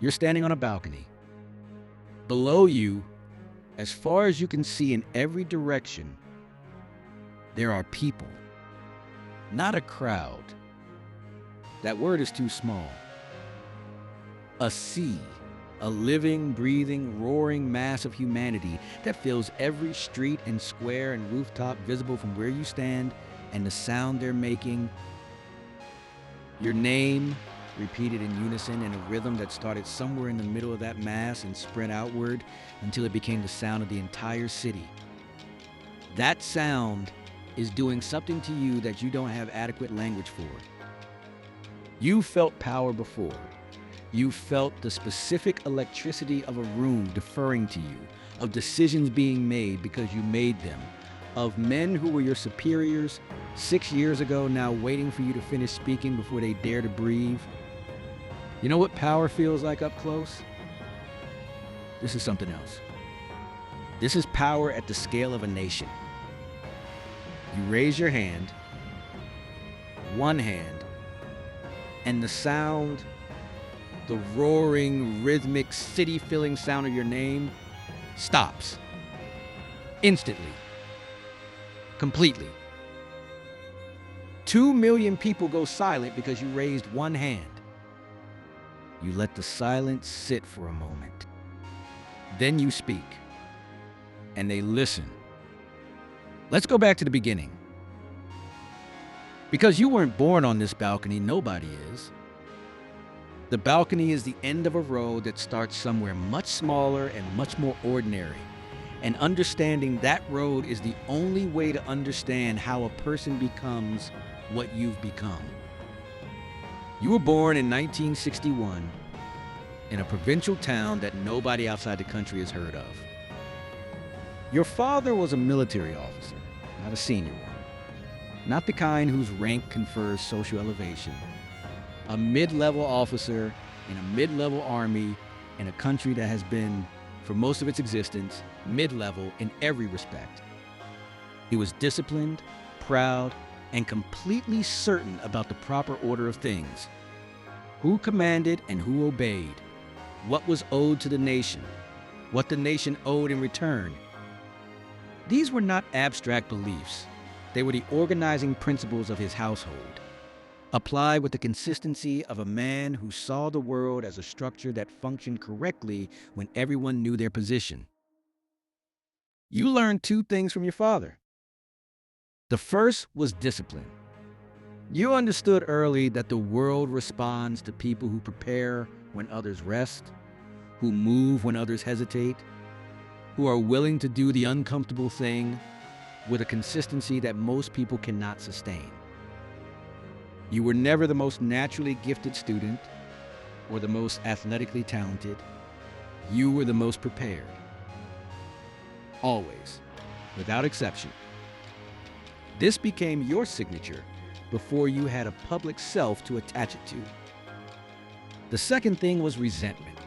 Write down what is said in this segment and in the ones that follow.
You're standing on a balcony. Below you, as far as you can see in every direction, there are people. Not a crowd. That word is too small. A sea, a living, breathing, roaring mass of humanity that fills every street and square and rooftop visible from where you stand, and the sound they're making. Your name, repeated in unison in a rhythm that started somewhere in the middle of that mass and spread outward until it became the sound of the entire city. That sound is doing something to you that you don't have adequate language for. You felt power before. You felt the specific electricity of a room deferring to you, of decisions being made because you made them, of men who were your superiors 6 years ago now waiting for you to finish speaking before they dare to breathe. You know what power feels like up close? This is something else. This is power at the scale of a nation. You raise your hand, one hand, and the sound, the roaring, rhythmic, city-filling sound of your name stops. Instantly. Completely. 2 million people go silent because you raised one hand. You let the silence sit for a moment. Then you speak. And they listen. Let's go back to the beginning. Because you weren't born on this balcony, nobody is. The balcony is the end of a road that starts somewhere much smaller and much more ordinary. And understanding that road is the only way to understand how a person becomes what you've become. You were born in 1961 in a provincial town that nobody outside the country has heard of. Your father was a military officer, not a senior one. Not the kind whose rank confers social elevation. A mid-level officer in a mid-level army in a country that has been, for most of its existence, mid-level in every respect. He was disciplined, proud, and completely certain about the proper order of things. Who commanded and who obeyed. What was owed to the nation. What the nation owed in return. These were not abstract beliefs. They were the organizing principles of his household, applied with the consistency of a man who saw the world as a structure that functioned correctly when everyone knew their position. You learned 2 things from your father. The first was discipline. You understood early that the world responds to people who prepare when others rest, who move when others hesitate, who are willing to do the uncomfortable thing with a consistency that most people cannot sustain. You were never the most naturally gifted student or the most athletically talented. You were the most prepared. Always, without exception. This became your signature before you had a public self to attach it to. The second thing was resentment.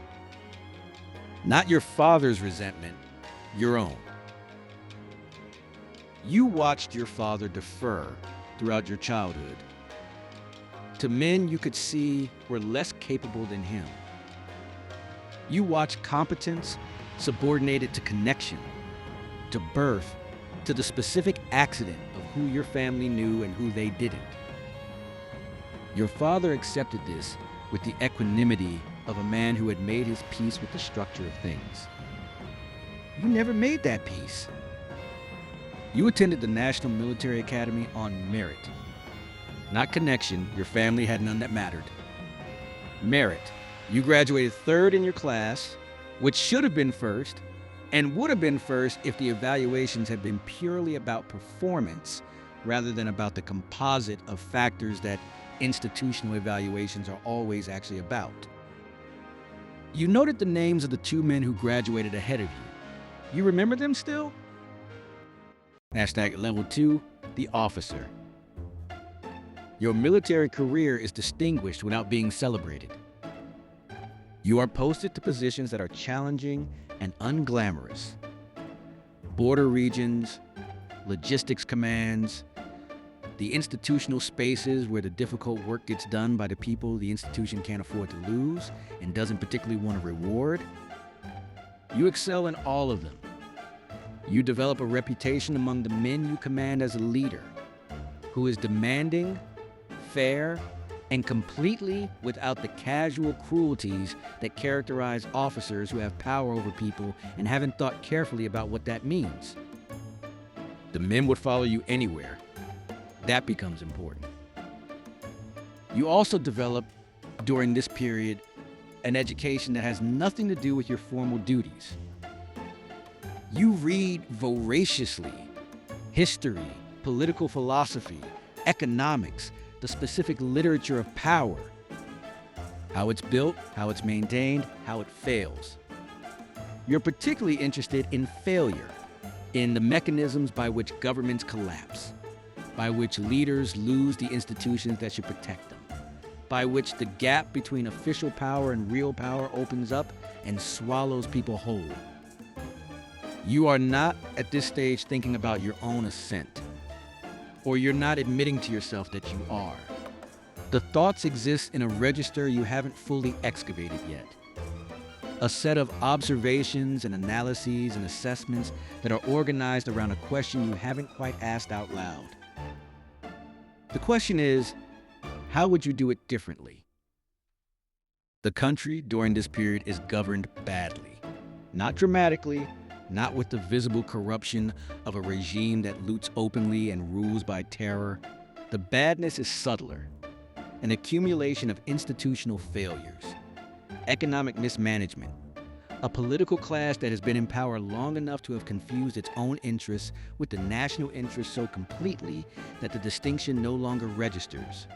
Not your father's resentment, your own. You watched your father defer throughout your childhood to men you could see were less capable than him. You watched competence subordinated to connection, to birth, to the specific accident of who your family knew and who they didn't. Your father accepted this with the equanimity of a man who had made his peace with the structure of things. You never made that peace. You attended the National Military Academy on merit. Not connection, your family had none that mattered. Merit. You graduated 3rd in your class, which should have been 1st, and would have been 1st if the evaluations had been purely about performance rather than about the composite of factors that institutional evaluations are always actually about. You noted the names of the 2 men who graduated ahead of you. You remember them still? Level 2, the officer. Your military career is distinguished without being celebrated. You are posted to positions that are challenging and unglamorous. Border regions, logistics commands, the institutional spaces where the difficult work gets done by the people the institution can't afford to lose and doesn't particularly want to reward. You excel in all of them. You develop a reputation among the men you command as a leader, who is demanding, fair, and completely without the casual cruelties that characterize officers who have power over people and haven't thought carefully about what that means. The men would follow you anywhere. That becomes important. You also develop, during this period, an education that has nothing to do with your formal duties. You read voraciously history, political philosophy, economics, the specific literature of power, how it's built, how it's maintained, how it fails. You're particularly interested in failure, in the mechanisms by which governments collapse, by which leaders lose the institutions that should protect them, by which the gap between official power and real power opens up and swallows people whole. You are not at this stage thinking about your own ascent, or you're not admitting to yourself that you are. The thoughts exist in a register you haven't fully excavated yet. A set of observations and analyses and assessments that are organized around a question you haven't quite asked out loud. The question is, how would you do it differently? The country during this period is governed badly. Not dramatically, not with the visible corruption of a regime that loots openly and rules by terror. The badness is subtler, an accumulation of institutional failures, economic mismanagement, a political class that has been in power long enough to have confused its own interests with the national interest so completely that the distinction no longer registers.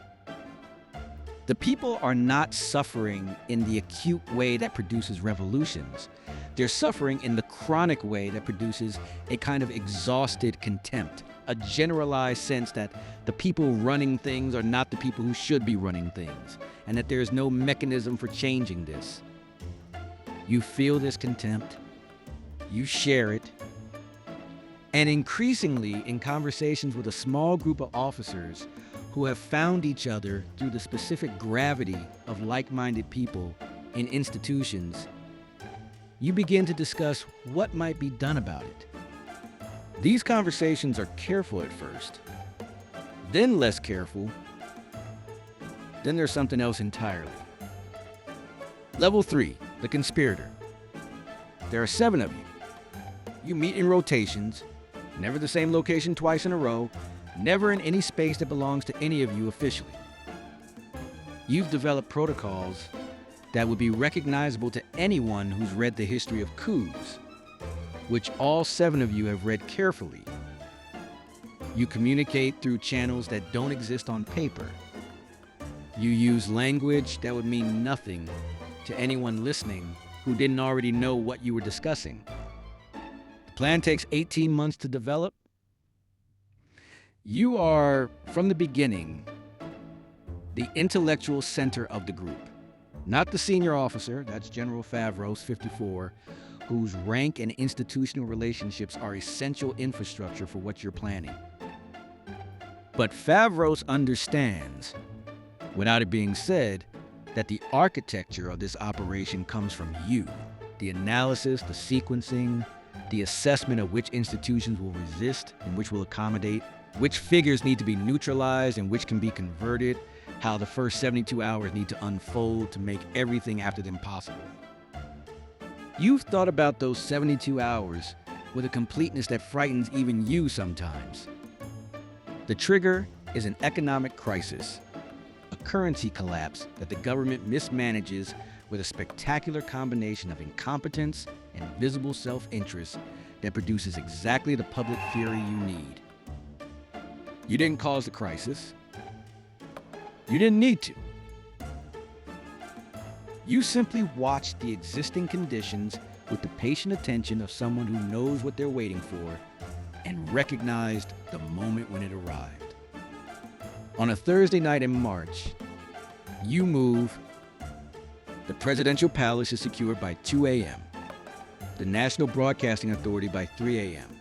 The people are not suffering in the acute way that produces revolutions. They're suffering in the chronic way that produces a kind of exhausted contempt, a generalized sense that the people running things are not the people who should be running things, and that there is no mechanism for changing this. You feel this contempt, you share it, and increasingly in conversations with a small group of officers who have found each other through the specific gravity of like-minded people in institutions, you begin to discuss what might be done about it. These conversations are careful at first, then less careful, then there's something else entirely. Level 3, the conspirator. There are 7 of you. You meet in rotations, never the same location twice in a row, never in any space that belongs to any of you officially. You've developed protocols that would be recognizable to anyone who's read the history of coups, which all 7 of you have read carefully. You communicate through channels that don't exist on paper. You use language that would mean nothing to anyone listening who didn't already know what you were discussing. The plan takes 18 months to develop. You are, from the beginning, the intellectual center of the group. Not the senior officer, that's General Favros, 54, whose rank and institutional relationships are essential infrastructure for what you're planning. But Favros understands, without it being said, that the architecture of this operation comes from you. The analysis, the sequencing, the assessment of which institutions will resist and which will accommodate, which figures need to be neutralized and which can be converted, how the first 72 hours need to unfold to make everything after them possible. You've thought about those 72 hours with a completeness that frightens even you sometimes. The trigger is an economic crisis, a currency collapse that the government mismanages with a spectacular combination of incompetence and visible self-interest that produces exactly the public fury you need. You didn't cause the crisis. You didn't need to. You simply watched the existing conditions with the patient attention of someone who knows what they're waiting for and recognized the moment when it arrived. On a Thursday night in March, you move. The presidential palace is secured by 2 a.m. The National Broadcasting Authority by 3 a.m.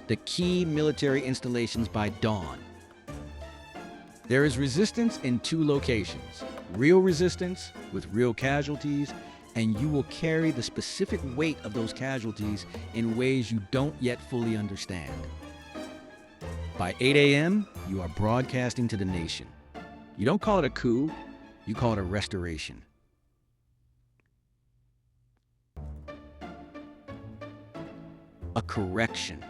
The key military installations by dawn. There is resistance in two locations: real resistance with real casualties, and you will carry the specific weight of those casualties in ways you don't yet fully understand. By 8 a.m., you are broadcasting to the nation. You don't call it a coup, you call it a restoration. A correction.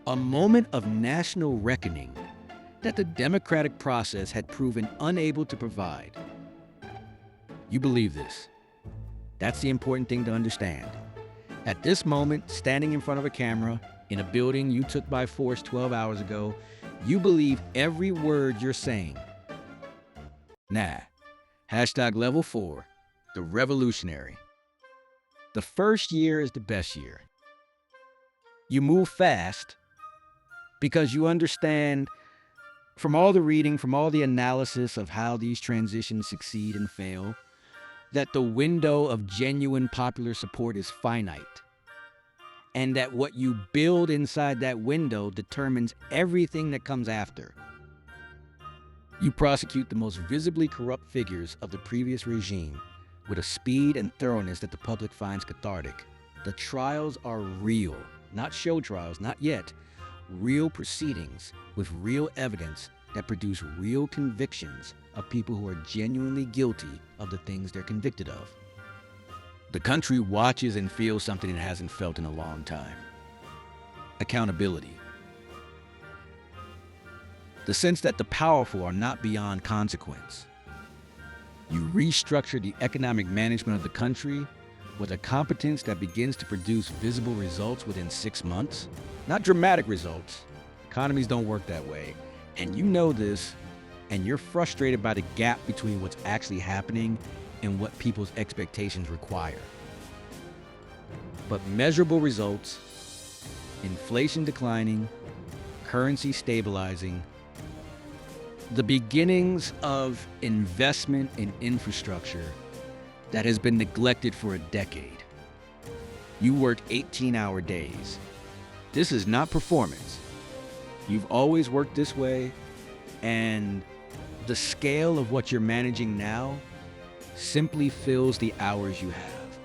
A moment of national reckoning that the democratic process had proven unable to provide. You believe this. That's the important thing to understand. At this moment, standing in front of a camera in a building you took by force 12 hours ago, you believe every word you're saying. Nah. Hashtag level 4, the revolutionary. The first year is the best year. You move fast because you understand from all the reading, from all the analysis of how these transitions succeed and fail, that the window of genuine popular support is finite, and that what you build inside that window determines everything that comes after. You prosecute the most visibly corrupt figures of the previous regime with a speed and thoroughness that the public finds cathartic. The trials are real, not show trials, not yet. Real proceedings with real evidence that produce real convictions of people who are genuinely guilty of the things they're convicted of. The country watches and feels something it hasn't felt in a long time. Accountability. The sense that the powerful are not beyond consequence. You restructure the economic management of the country with a competence that begins to produce visible results within 6 months. Not dramatic results. Economies don't work that way. And you know this, and you're frustrated by the gap between what's actually happening and what people's expectations require. But measurable results, inflation declining, currency stabilizing, the beginnings of investment in infrastructure that has been neglected for a decade. You work 18-hour days. This is not performance. You've always worked this way, and the scale of what you're managing now simply fills the hours you have.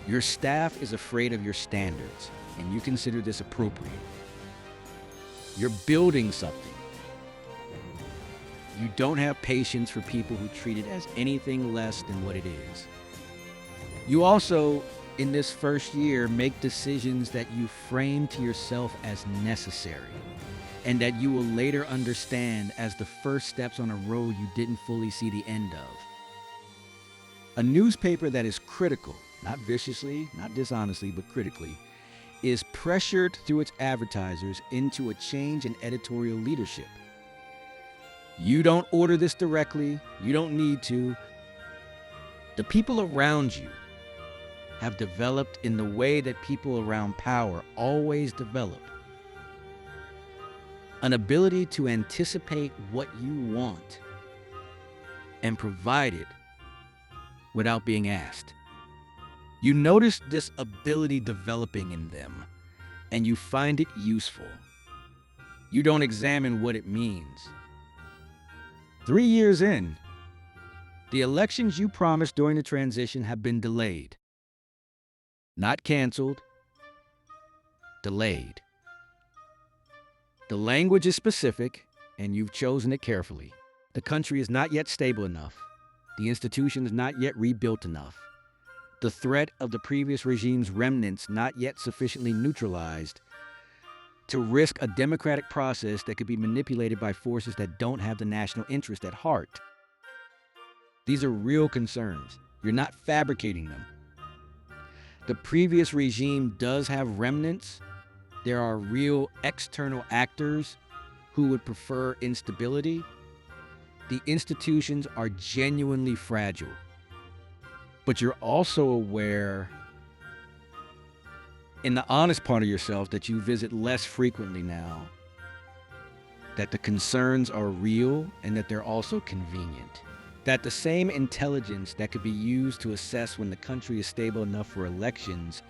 Your staff is afraid of your standards, and you consider this appropriate. You're building something. You don't have patience for people who treat it as anything less than what it is. You also, in this first year, make decisions that you frame to yourself as necessary, and that you will later understand as the first steps on a road you didn't fully see the end of. A newspaper that is critical, not viciously, not dishonestly, but critically, is pressured through its advertisers into a change in editorial leadership. You don't order this directly, you don't need to. The people around you have developed in the way that people around power always develop. An ability to anticipate what you want and provide it without being asked. You notice this ability developing in them, and you find it useful. You don't examine what it means. 3 years in, the elections you promised during the transition have been delayed. Not canceled, delayed. The language is specific, and you've chosen it carefully. The country is not yet stable enough. The institutions not yet rebuilt enough. The threat of the previous regime's remnants not yet sufficiently neutralized to risk a democratic process that could be manipulated by forces that don't have the national interest at heart. These are real concerns. You're not fabricating them. The previous regime does have remnants. There are real external actors who would prefer instability. The institutions are genuinely fragile. But you're also aware, in the honest part of yourself that you visit less frequently now, that the concerns are real and that they're also convenient. That the same intelligence that could be used to assess when the country is stable enough for elections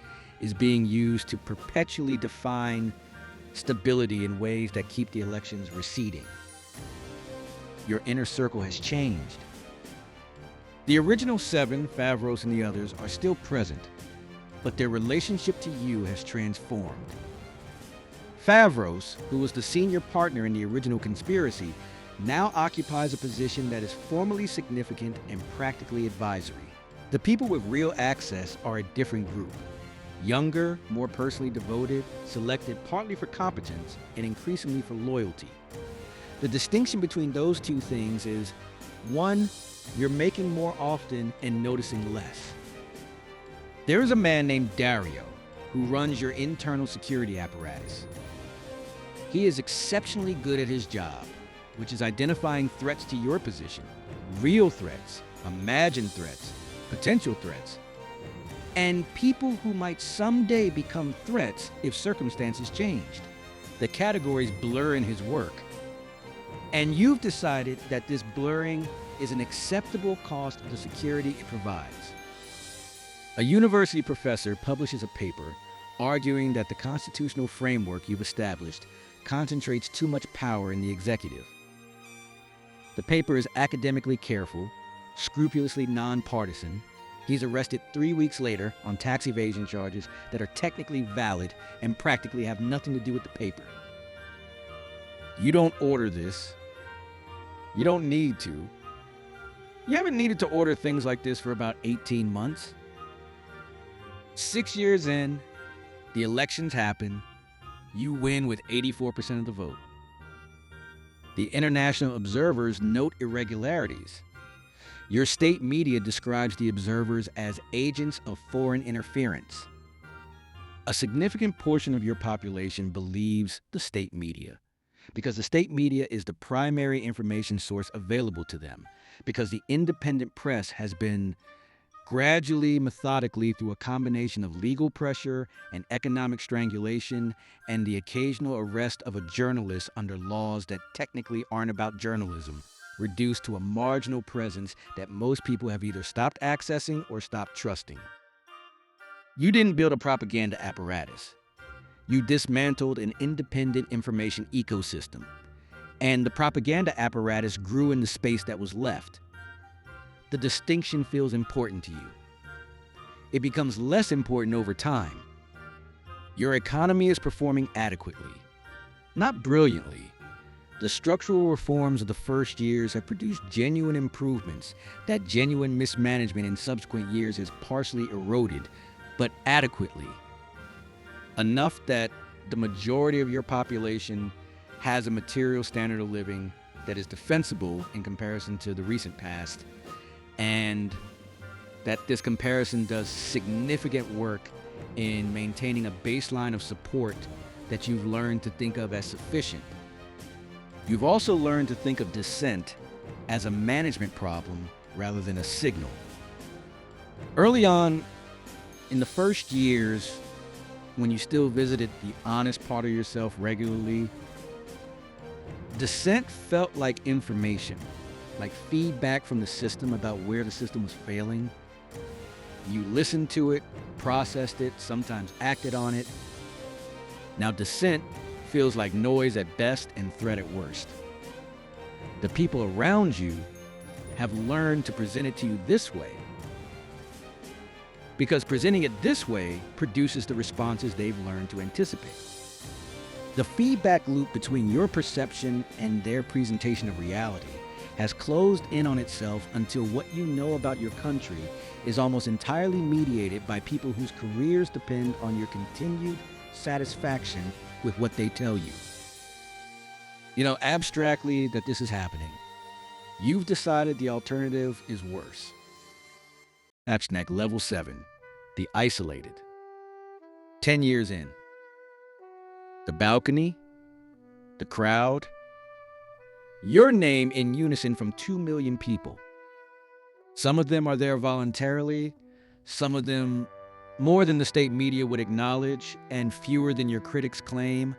is being used to perpetually define stability in ways that keep the elections receding. Your inner circle has changed. The original seven, Favros and the others, are still present, but their relationship to you has transformed. Favros, who was the senior partner in the original conspiracy, now occupies a position that is formally significant and practically advisory. The people with real access are a different group. Younger, more personally devoted, selected partly for competence and increasingly for loyalty. The distinction between those two things is, one, you're making more often and noticing less. There is a man named Dario who runs your internal security apparatus. He is exceptionally good at his job, which is identifying threats to your position, real threats, imagined threats, potential threats, and people who might someday become threats if circumstances changed. The categories blur in his work, and you've decided that this blurring is an acceptable cost of the security it provides. A university professor publishes a paper arguing that the constitutional framework you've established concentrates too much power in the executive. The paper is academically careful, scrupulously nonpartisan. He's arrested 3 weeks later on tax evasion charges that are technically valid and practically have nothing to do with the paper. You don't order this. You don't need to. You haven't needed to order things like this for about 18 months. 6 years in, the elections happen. You win with 84% of the vote. The international observers note irregularities. Your state media describes the observers as agents of foreign interference. A significant portion of your population believes the state media because the state media is the primary information source available to them, because the independent press has been gradually, methodically, through a combination of legal pressure and economic strangulation and the occasional arrest of a journalist under laws that technically aren't about journalism, reduced to a marginal presence that most people have either stopped accessing or stopped trusting. You didn't build a propaganda apparatus. You dismantled an independent information ecosystem, and the propaganda apparatus grew in the space that was left. The distinction feels important to you. It becomes less important over time. Your economy is performing adequately, not brilliantly. The structural reforms of the first years have produced genuine improvements that genuine mismanagement in subsequent years has partially eroded, but adequately. Enough that the majority of your population has a material standard of living that is defensible in comparison to the recent past, and that this comparison does significant work in maintaining a baseline of support that you've learned to think of as sufficient. You've also learned to think of dissent as a management problem rather than a signal. Early on, in the first years, when you still visited the honest part of yourself regularly, dissent felt like information, like feedback from the system about where the system was failing. You listened to it, processed it, sometimes acted on it. Now dissent feels like noise at best and threat at worst. The people around you have learned to present it to you this way, because presenting it this way produces the responses they've learned to anticipate. The feedback loop between your perception and their presentation of reality has closed in on itself until what you know about your country is almost entirely mediated by people whose careers depend on your continued satisfaction with what they tell you. You know, abstractly, that this is happening. You've decided the alternative is worse. Abstract level 7, the isolated. 10 years in. The balcony, the crowd, your name in unison from 2 million people. Some of them are there voluntarily, some of them more than the state media would acknowledge, and fewer than your critics claim,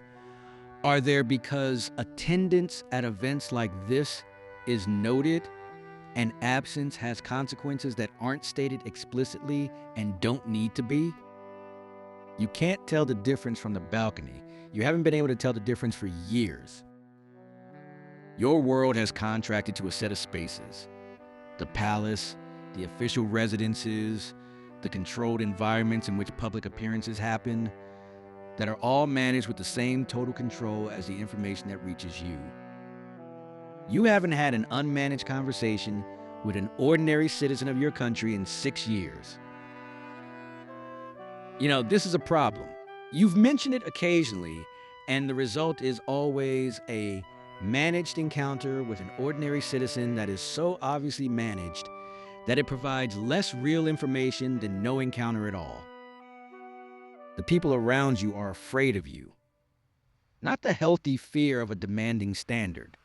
are there because attendance at events like this is noted and absence has consequences that aren't stated explicitly and don't need to be. You can't tell the difference from the balcony. You haven't been able to tell the difference for years. Your world has contracted to a set of spaces. The palace, the official residences, the controlled environments in which public appearances happen, that are all managed with the same total control as the information that reaches you. You haven't had an unmanaged conversation with an ordinary citizen of your country in 6 years. This is a problem. You've mentioned it occasionally, and the result is always a managed encounter with an ordinary citizen that is so obviously managed that it provides less real information than no encounter at all. The people around you are afraid of you. Not the healthy fear of a demanding standard.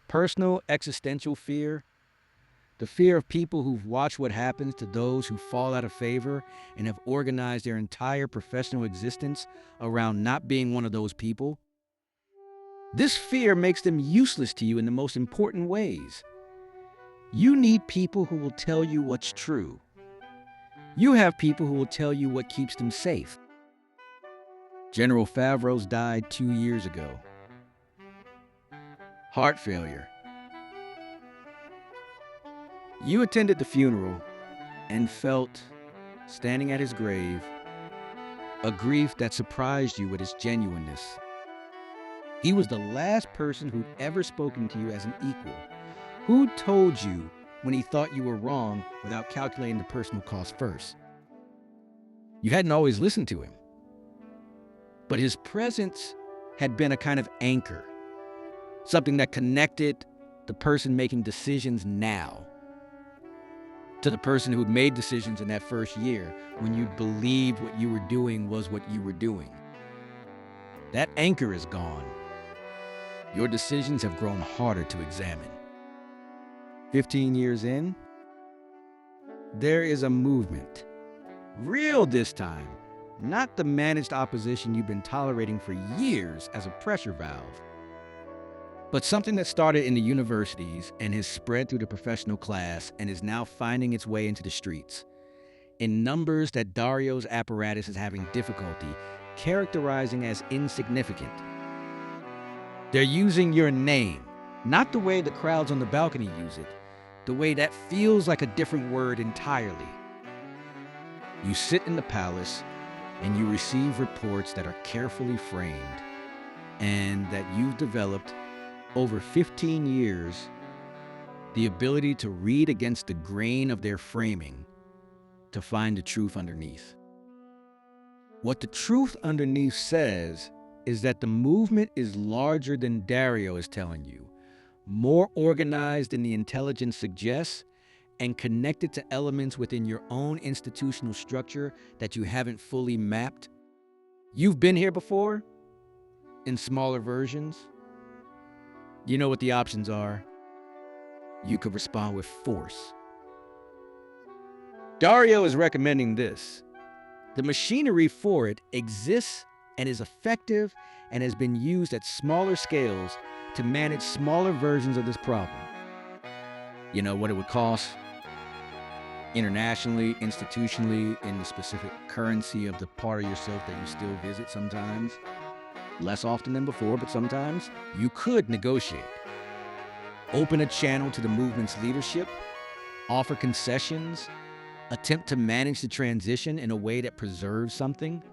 Personal existential fear, the fear of people who've watched what happens to those who fall out of favor and have organized their entire professional existence around not being one of those people. This fear makes them useless to you in the most important ways. You need people who will tell you what's true. You have people who will tell you what keeps them safe. General Favreau's died 2 years ago. Heart failure. You attended the funeral and felt, standing at his grave, a grief that surprised you with its genuineness. He was the last person who'd ever spoken to you as an equal, who told you when he thought you were wrong without calculating the personal cost first. You hadn't always listened to him, but his presence had been a kind of anchor, something that connected the person making decisions now to the person who'd made decisions in that first year when you believed what you were doing was what you were doing. That anchor is gone. Your decisions have grown harder to examine. 15 years in, there is a movement. Real this time, not the managed opposition you've been tolerating for years as a pressure valve, but something that started in the universities and has spread through the professional class and is now finding its way into the streets, in numbers that Dario's apparatus is having difficulty characterizing as insignificant. They're using your name, not the way the crowds on the balcony use it, the way that feels like a different word entirely. You sit in the palace and you receive reports that are carefully framed and that you've developed over 15 years the ability to read against the grain of their framing to find the truth underneath. What the truth underneath says is that the movement is larger than Dario is telling you, more organized than the intelligence suggests, and connected to elements within your own institutional structure that you haven't fully mapped. You've been here before, in smaller versions. You know what the options are. You could respond with force. Dario is recommending this. The machinery for it exists and is effective and has been used at smaller scales to manage smaller versions of this problem. You know what it would cost? Internationally, institutionally, in the specific currency of the part of yourself that you still visit sometimes. Less often than before, but sometimes. You could negotiate. Open a channel to the movement's leadership, offer concessions, attempt to manage the transition in a way that preserves something.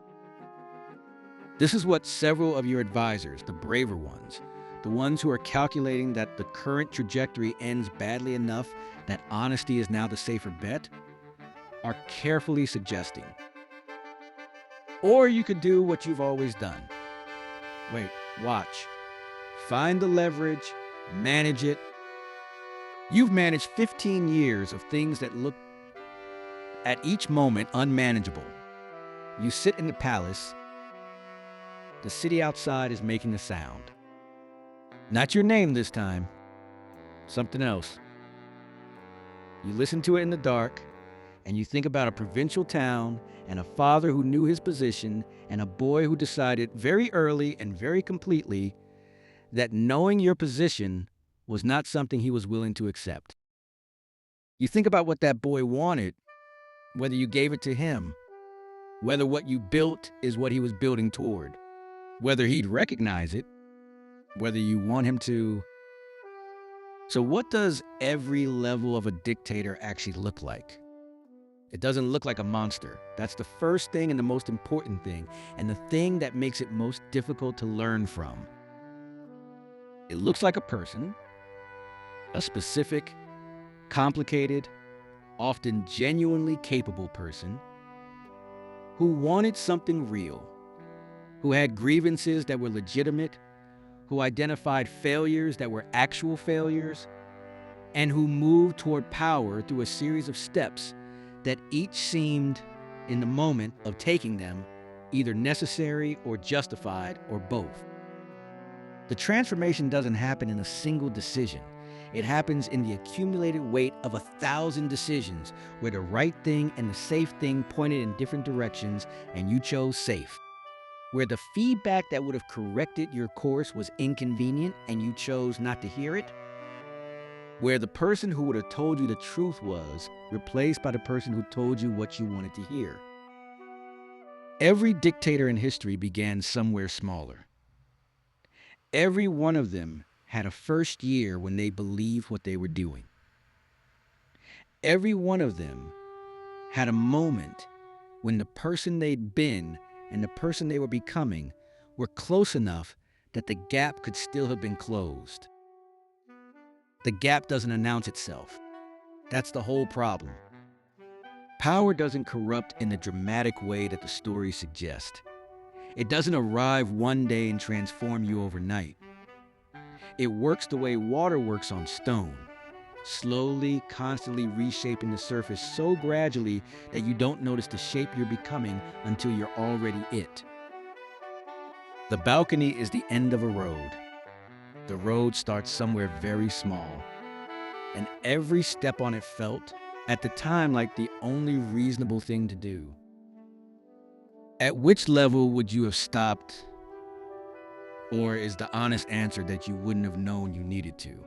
This is what several of your advisors, the braver ones, the ones who are calculating that the current trajectory ends badly enough that honesty is now the safer bet, are carefully suggesting. Or you could do what you've always done. Wait, watch. Find the leverage, manage it. You've managed 15 years of things that look at each moment unmanageable. You sit in the palace. The city outside is making a sound. Not your name this time. Something else. You listen to it in the dark, and you think about a provincial town and a father who knew his position and a boy who decided very early and very completely that knowing your position was not something he was willing to accept. You think about what that boy wanted, whether you gave it to him, whether what you built is what he was building toward, whether he'd recognize it, whether you want him to. So what does every level of a dictator actually look like? It doesn't look like a monster. That's the first thing and the most important thing, and the thing that makes it most difficult to learn from. It looks like a person, a specific, complicated, often genuinely capable person who wanted something real, who had grievances that were legitimate, who identified failures that were actual failures, and who moved toward power through a series of steps that each seemed, in the moment of taking them, either necessary or justified or both. The transformation doesn't happen in a single decision. It happens in the accumulated weight of 1,000 decisions where the right thing and the safe thing pointed in different directions and you chose safe. Where the feedback that would have corrected your course was inconvenient and you chose not to hear it. Where the person who would have told you the truth was replaced by the person who told you what you wanted to hear. Every dictator in history began somewhere smaller. Every one of them had a first year when they believed what they were doing. Every one of them had a moment when the person they'd been and the person they were becoming were close enough that the gap could still have been closed. The gap doesn't announce itself. That's the whole problem. Power doesn't corrupt in the dramatic way that the stories suggest. It doesn't arrive one day and transform you overnight. It works the way water works on stone, slowly, constantly reshaping the surface so gradually that you don't notice the shape you're becoming until you're already it. The balcony is the end of a road. The road starts somewhere very small, and every step on it felt, at the time, like the only reasonable thing to do. At which level would you have stopped? Or is the honest answer that you wouldn't have known you needed to?